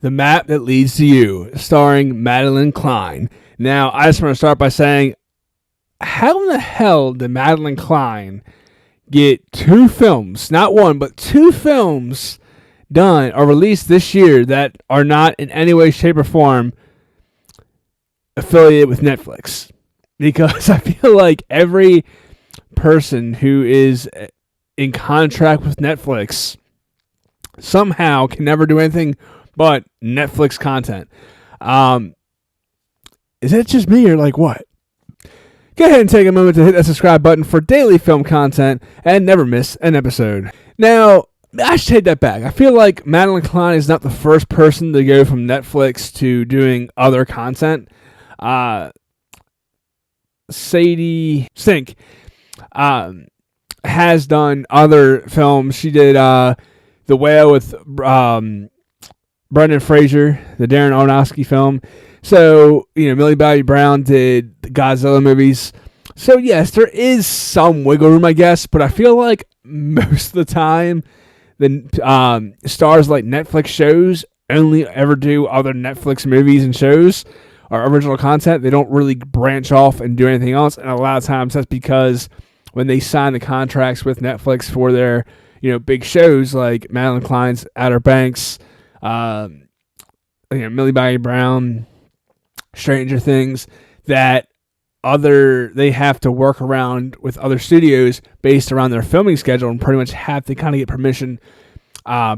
The Map That Leads to You, starring Madeline Klein. Now, I just want to start by saying, how in the hell did Madeline Klein get 2 films, not one, but 2 films done or released this year that are not in any way, shape, or form affiliated with Netflix? Because I feel like every person who is in contract with Netflix somehow can never do anything but Netflix content. Is it just me or like what? Go ahead and take a moment to hit that subscribe button for daily film content and never miss an episode. Now, I should take that back. I feel like Madeline Klein is not the first person to go from Netflix to doing other content. Sadie Sink has done other films. She did The Whale with Brendan Fraser, the Darren Aronofsky film. So, Millie Bobby Brown did the Godzilla movies. So, yes, there is some wiggle room, I guess, but I feel like most of the time, the stars like Netflix shows only ever do other Netflix movies and shows or original content. They don't really branch off and do anything else, and a lot of times that's because when they sign the contracts with Netflix for their, big shows like Madeline Klein's Outer Banks, Millie Bobby Brown, Stranger Things, that they have to work around with other studios based around their filming schedule and pretty much have to kind of get permission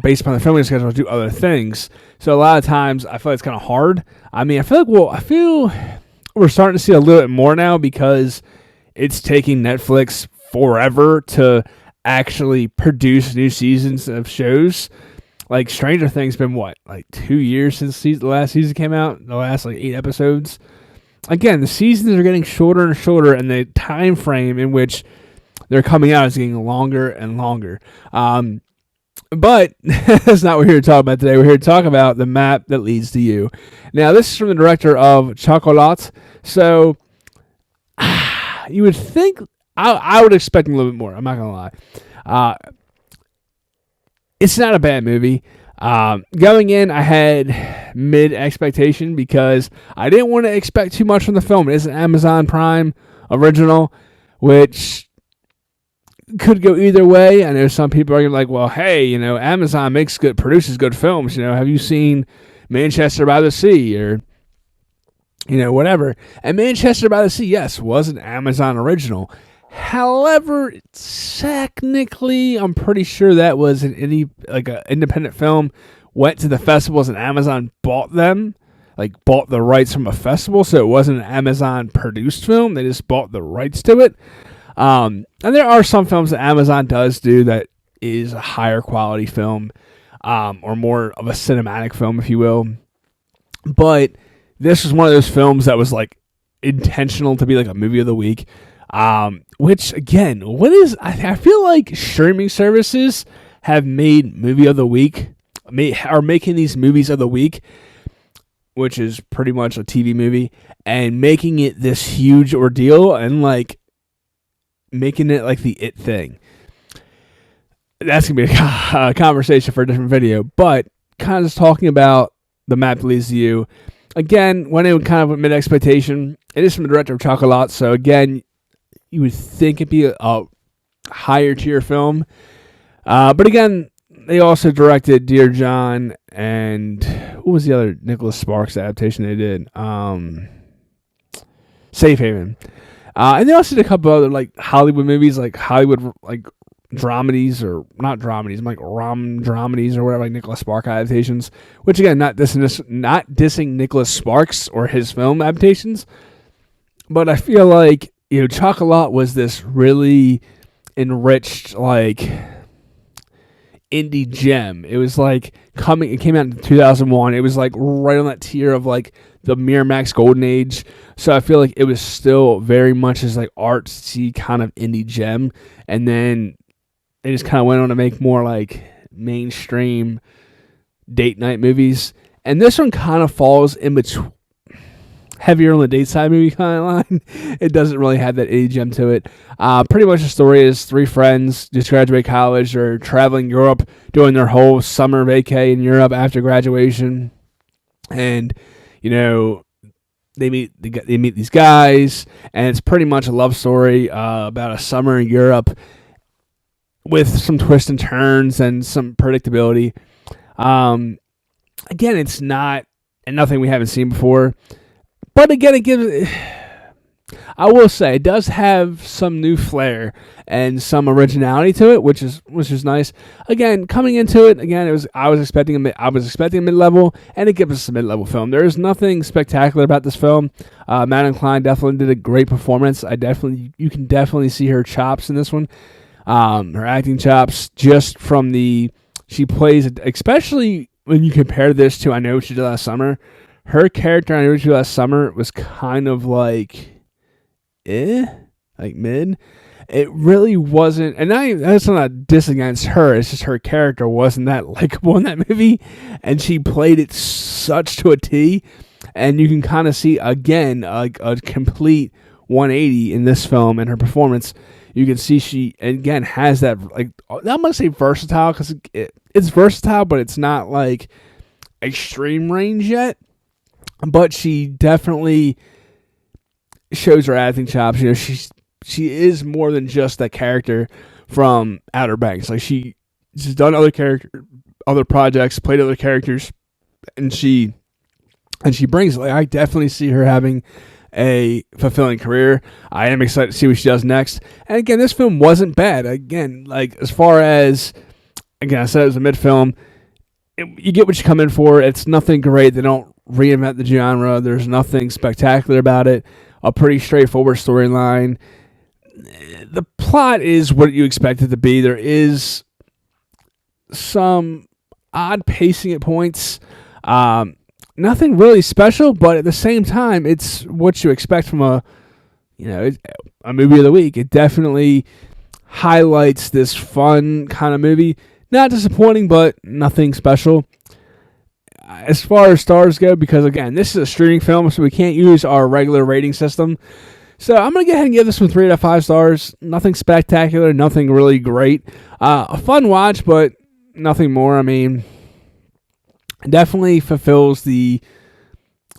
based upon the filming schedule to do other things. So a lot of times I feel like it's kind of hard. I feel we're starting to see a little bit more now because it's taking Netflix forever to actually produce new seasons of shows. Like Stranger Things been 2 years since the last season came out? The last 8 episodes. Again, the seasons are getting shorter and shorter, and the time frame in which they're coming out is getting longer and longer. But that's not what we're here to talk about today. We're here to talk about The Map That Leads to You. Now, this is from the director of Chocolat. So, you would think, I would expect a little bit more. I'm not going to lie. It's not a bad movie. Going in, I had mid expectation because I didn't want to expect too much from the film. It is an Amazon Prime original, which could go either way. I know some people are like, well, hey, Amazon produces good films. Have you seen Manchester by the Sea or, whatever? And Manchester by the Sea, yes, was an Amazon original. However, technically, I'm pretty sure that was an independent film. Went to the festivals and Amazon bought them, bought the rights from a festival. So it wasn't an Amazon produced film. They just bought the rights to it. And there are some films that Amazon does do that is a higher quality film, or more of a cinematic film, if you will. But this was one of those films that was intentional to be a movie of the week. Which again, I feel like streaming services have made movie of the week, are making these movies of the week, which is pretty much a TV movie, and making it this huge ordeal and making it the it thing. That's gonna be a conversation for a different video, but kind of just talking about The Map That Leads to You. Again, went in kind of with mid expectation. It is from the director of Chocolat, so again, you would think it'd be a higher tier film. But again, they also directed Dear John and what was the other Nicholas Sparks adaptation they did? Safe Haven. And they also did a couple other Hollywood movies, Hollywood dramedies, or not dramedies, rom dramedies or whatever, Nicholas Sparks adaptations. Which again, not dissing Nicholas Sparks or his film adaptations, but I feel like Chocolat was this really enriched indie gem. It was it came out in 2001. It was right on that tier of the Miramax golden age. So I feel like it was still very much as artsy kind of indie gem. And then they just kind of went on to make more mainstream date night movies. And this one kind of falls in between, heavier on the date side movie kind of line. It doesn't really have that indie gem to it. Pretty much the story is 3 friends just graduate college. They're traveling Europe, doing their whole summer vacay in Europe after graduation. and you know they meet these guys, and it's pretty much a love story about a summer in Europe with some twists and turns and some predictability. Again, it's not and nothing we haven't seen before, but again, it gives. I will say it does have some new flair and some originality to it, which is nice. Again, coming into it, I was expecting a mid level, and it gives us a mid level film. There is nothing spectacular about this film. Madeline Klein definitely did a great performance. You can definitely see her chops in this one, her acting chops, just from she plays, especially when you compare this to I Know What You Did Last Summer. Her character I Know What You Did Last Summer was kind of like mid. It really wasn't, and that's not a diss against her. It's just her character wasn't that likable in that movie, and she played it such to a T. And you can kind of see again a complete 180 in this film and her performance. You can see she again has that, like, I'm gonna say versatile, because it's versatile, but it's not like extreme range yet. But she definitely shows her acting chops. You know, she is more than just that character from Outer Banks. Like, she's done other projects, played other characters, and she brings it. Like, I definitely see her having a fulfilling career. I am excited to see what she does next. And again, this film wasn't bad. Again, like, as far as, again, I said it was a mid film. You get what you come in for. It's nothing great. They don't reinvent the genre. There's nothing spectacular about it. A pretty straightforward storyline. The plot is what you expect it to be. There is some odd pacing at points. Nothing really special, but at the same time, it's what you expect from a movie of the week. It definitely highlights this fun kind of movie. Not disappointing, but nothing special. As far as stars go, because again, this is a streaming film, so we can't use our regular rating system. So I'm going to go ahead and give this one 3 out of 5 stars. Nothing spectacular, nothing really great. A fun watch, but nothing more. I mean, definitely fulfills the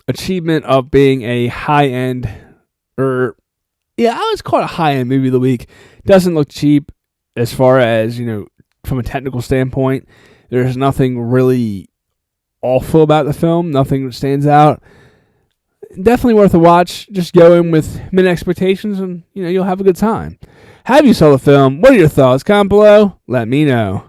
achievement of being a high-end, I always call it a high-end movie of the week. Doesn't look cheap as far as, from a technical standpoint. There's nothing really awful about the film. Nothing stands out. Definitely worth a watch. Just go in with mid expectations, and you'll have a good time. Have you saw the film? What are your thoughts? Comment below. Let me know.